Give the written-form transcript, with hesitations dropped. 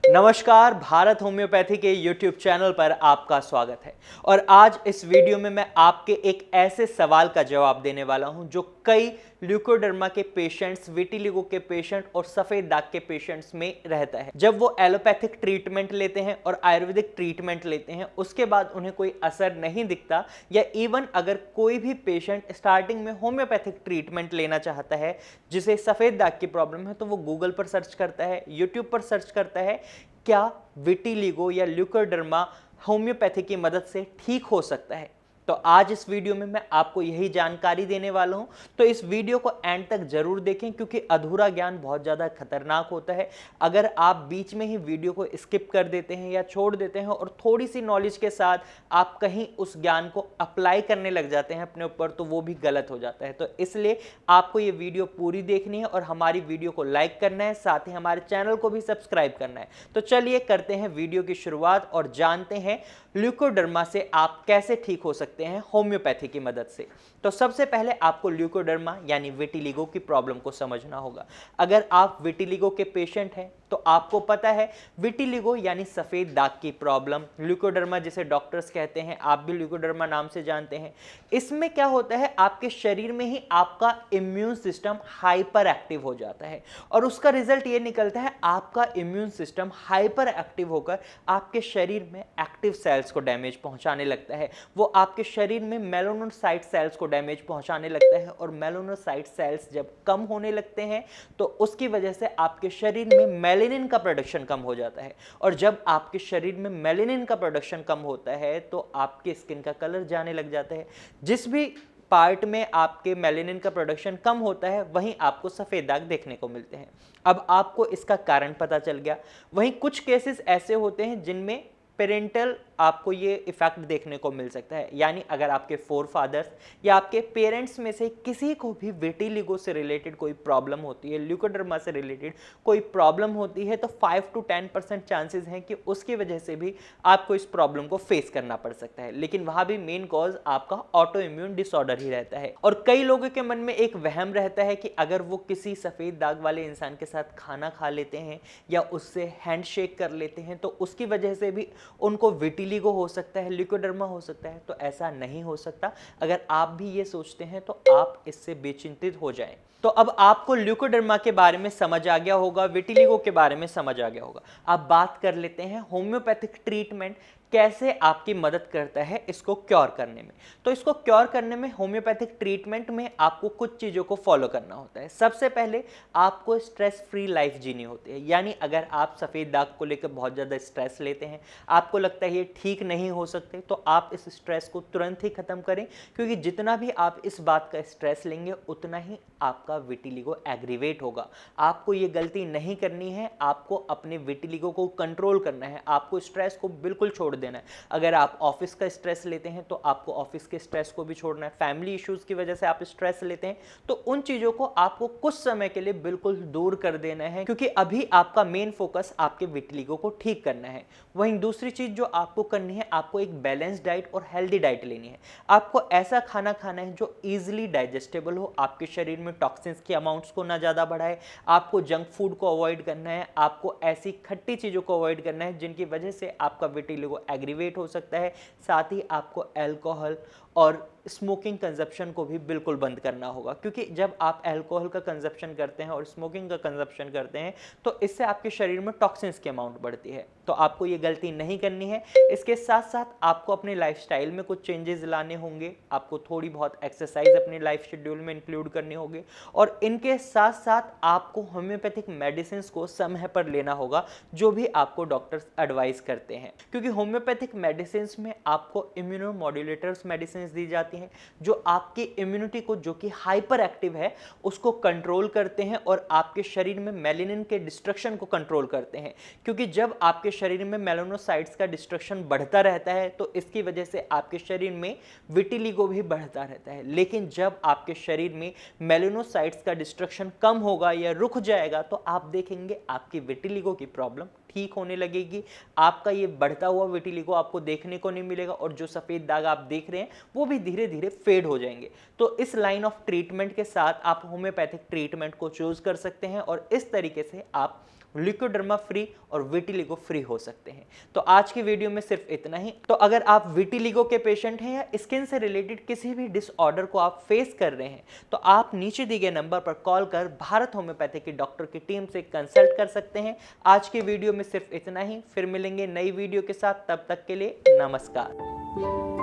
नमस्कार, भारत होम्योपैथी के YouTube channel पर आपका स्वागत है। और आज इस वीडियो में मैं आपके एक ऐसे सवाल का जवाब देने वाला हूं जो कई ल्यूकोडर्मा के पेशेंट्स, विटिलिगो के पेशेंट और सफेद दाग के पेशेंट्स में रहता है। जब वो एलोपैथिक ट्रीटमेंट लेते हैं और आयुर्वेदिक ट्रीटमेंट लेते हैं, उसके बाद उन्हें कोई असर नहीं दिखता, या इवन अगर कोई भी पेशेंट स्टार्टिंग में होम्योपैथिक ट्रीटमेंट लेना चाहता है जिसे सफेद दाग की प्रॉब्लम है, तो वो गूगल पर सर्च करता है, यूट्यूब पर सर्च करता है क्या विटिलिगो या ल्यूकोडर्मा होम्योपैथी की मदद से ठीक हो सकता है। तो आज इस वीडियो में मैं आपको यही जानकारी देने वाला हूं, तो इस वीडियो को एंड तक जरूर देखें क्योंकि अधूरा ज्ञान बहुत ज़्यादा खतरनाक होता है। अगर आप बीच में ही वीडियो को स्किप कर देते हैं या छोड़ देते हैं और थोड़ी सी नॉलेज के साथ आप कहीं उस ज्ञान को अप्लाई करने लग जाते हैं अपने ऊपर, तो वो भी गलत हो जाता है। तो इसलिए आपको ये वीडियो पूरी देखनी है और हमारी वीडियो को लाइक करना है, साथ ही हमारे चैनल को भी सब्सक्राइब करना है। तो चलिए करते हैं वीडियो की शुरुआत और जानते हैं ल्यूकोडर्मा से आप कैसे ठीक हो सकते हैं होम्योपैथी की मदद से। तो सबसे पहले आपको ल्यूकोडर्मा यानी विटिलिगो की प्रॉब्लम को समझना होगा। अगर आप विटिलिगो के पेशेंट हैं तो आपको पता है विटिलिगो यानी सफेद दाग की प्रॉब्लम, ल्यूकोडर्मा जिसे डॉक्टर्स कहते हैं, आप भी ल्यूकोडर्मा नाम से जानते हैं। इसमें क्या होता है, आपके शरीर में ही आपका इम्यून सिस्टम हाइपर एक्टिव हो जाता है और उसका रिजल्ट ये निकलता है आपका इम्यून सिस्टम हाइपर एक्टिव होकर आपके शरीर में एक्टिव सेल्स को डैमेज पहुंचाने लगता है। वो आपके शरीर में मेलानोसाइट सेल्स को डैमेज पहुंचाने लगता है और मेलानोसाइट सेल्स जब कम होने लगते हैं तो उसकी वजह से आपके शरीर में मेलेनिन का प्रोडक्शन कम हो जाता है। और जब आपके शरीर में मेलेनिन का प्रोडक्शन कम होता है तो आपके स्किन का कलर जाने लग जाता है। जिस भी पार्ट में आपके मेलेनिन का प्रोडक्शन कम होता है वहीं आपको सफेद दाग देखने को मिलते हैं। अब आपको इसका कारण पता चल गया। वहीं कुछ केसेस ऐसे होते हैं जिनमें पेरेंटल आपको ये इफेक्ट देखने को मिल सकता है, यानी अगर आपके फोर फादर्स या आपके पेरेंट्स में से किसी को भी विटिलिगो से रिलेटेड कोई प्रॉब्लम होती है, ल्यूकोडर्मा से रिलेटेड कोई प्रॉब्लम होती है, तो 5 to 10% चांसेस हैं कि उसकी वजह से भी आपको इस प्रॉब्लम को फेस करना पड़ सकता है। लेकिन वहां भी मेन कॉज आपका ऑटो इम्यून डिसऑर्डर ही रहता है। और कई लोगों के मन में एक वहम रहता है कि अगर वो किसी सफेद दाग वाले इंसान के साथ खाना खा लेते हैं या उससे हैंडशेक कर लेते हैं तो उसकी वजह से भी उनको विटिलिगो हो सकता है, ल्यूकोडर्मा हो सकता है। तो ऐसा नहीं हो सकता। अगर आप भी ये सोचते हैं तो आप इससे बेचिंतित हो जाएं। तो अब आपको ल्यूकोडर्मा के बारे में समझ आ गया होगा, विटिलिगो के बारे में समझ आ गया होगा। अब बात कर लेते हैं होम्योपैथिक ट्रीटमेंट कैसे आपकी मदद करता है इसको क्योर करने में। तो इसको क्योर करने में होम्योपैथिक ट्रीटमेंट में आपको कुछ चीज़ों को फॉलो करना होता है। सबसे पहले आपको स्ट्रेस फ्री लाइफ जीनी होती है, यानी अगर आप सफ़ेद दाग को लेकर बहुत ज़्यादा स्ट्रेस लेते हैं, आपको लगता है ये ठीक नहीं हो सकते, तो आप इस स्ट्रेस को तुरंत ही ख़त्म करें। क्योंकि जितना भी आप इस बात का स्ट्रेस लेंगे उतना ही आपका विटिलिगो एग्रीवेट होगा। आपको ये गलती नहीं करनी है, आपको अपने विटिलिगो को कंट्रोल करना है, आपको स्ट्रेस को बिल्कुल छोड़ देना है। अगर आप ऑफिस का स्ट्रेस लेते हैं तो आपको ऑफिस के स्ट्रेस को भी छोड़ना है। फैमिली इश्यूज की वजह से आप स्ट्रेस लेते हैं तो उन चीज़ों को आपको कुछ समय के लिए बिल्कुल दूर कर देना है, क्योंकि अभी आपका मेन फोकस आपके विटिलिगो को ठीक करना है। वहीं दूसरी चीज़ जो आपको करनी है, आपको एक बैलेंस डाइट और हेल्दी डाइट लेनी है। आपको ऐसा खाना खाना है जो ईजिली डाइजेस्टेबल हो, आपके शरीर में टॉक्सिन्स के अमाउंट्स को ना ज़्यादा बढ़ाए। आपको जंक फूड को अवॉइड करना है, आपको ऐसी खट्टी चीज़ों को अवॉइड करना है जिनकी वजह से आपका विटिलिगो एग्रीवेट हो सकता है। साथ ही आपको अल्कोहल और स्मोकिंग कंजप्शन को भी बिल्कुल बंद करना होगा, क्योंकि जब आप अल्कोहल का कंजप्शन करते हैं और स्मोकिंग का कंजप्शन करते हैं तो इससे आपके शरीर में टॉक्सिन्स की अमाउंट बढ़ती है। तो आपको ये गलती नहीं करनी है। इसके साथ साथ आपको अपने लाइफस्टाइल में कुछ चेंजेस लाने होंगे, आपको थोड़ी बहुत एक्सरसाइज अपने लाइफ शेड्यूल में इंक्लूड करनी होगी और इनके साथ साथ आपको होम्योपैथिक मेडिसिन को समय पर लेना होगा जो भी आपको डॉक्टर्स एडवाइस करते हैं। क्योंकि होम्योपैथिक मेडिसिन में आपको इम्यूनोमॉड्यूलेटर्स मेडिसिन दी जाती हैं जो आपकी इम्यूनिटी को, जो कि हाइपर एक्टिव है, उसको कंट्रोल करते हैं और आपके शरीर में मेलेनिन के डिस्ट्रक्शन को कंट्रोल करते हैं। क्योंकि जब आपके शरीर में मेलानोसाइट्स का डिस्ट्रक्शन बढ़ता रहता है तो इसकी वजह से आपके शरीर में विटिलिगो भी बढ़ता रहता है। लेकिन जब आपके शरीर में मेलानोसाइट्स का डिस्ट्रक्शन कम होगा या रुक जाएगा तो आप देखेंगे आपकी विटिलिगो की प्रॉब्लम ठीक होने लगेगी। आपका ये बढ़ता हुआ विटिलिगो आपको देखने को नहीं मिलेगा और जो सफ़ेद दाग आप देख रहे हैं वो भी धीरे धीरे फेड हो जाएंगे। तो इस लाइन ऑफ ट्रीटमेंट के साथ आप होम्योपैथिक ट्रीटमेंट को चूज कर सकते हैं और इस तरीके से आप ल्यूकोडर्मा फ्री और विटिलिगो फ्री हो सकते हैं। तो आज की वीडियो में सिर्फ इतना ही। तो अगर आप विटिलिगो के पेशेंट हैं या स्किन से रिलेटेड किसी भी डिसऑर्डर को आप फेस कर रहे हैं तो आप नीचे दिए गए नंबर पर कॉल कर भारत होम्योपैथी की डॉक्टर की टीम से कंसल्ट कर सकते हैं। आज की वीडियो में सिर्फ इतना ही, फिर मिलेंगे नई वीडियो के साथ, तब तक के लिए नमस्कार।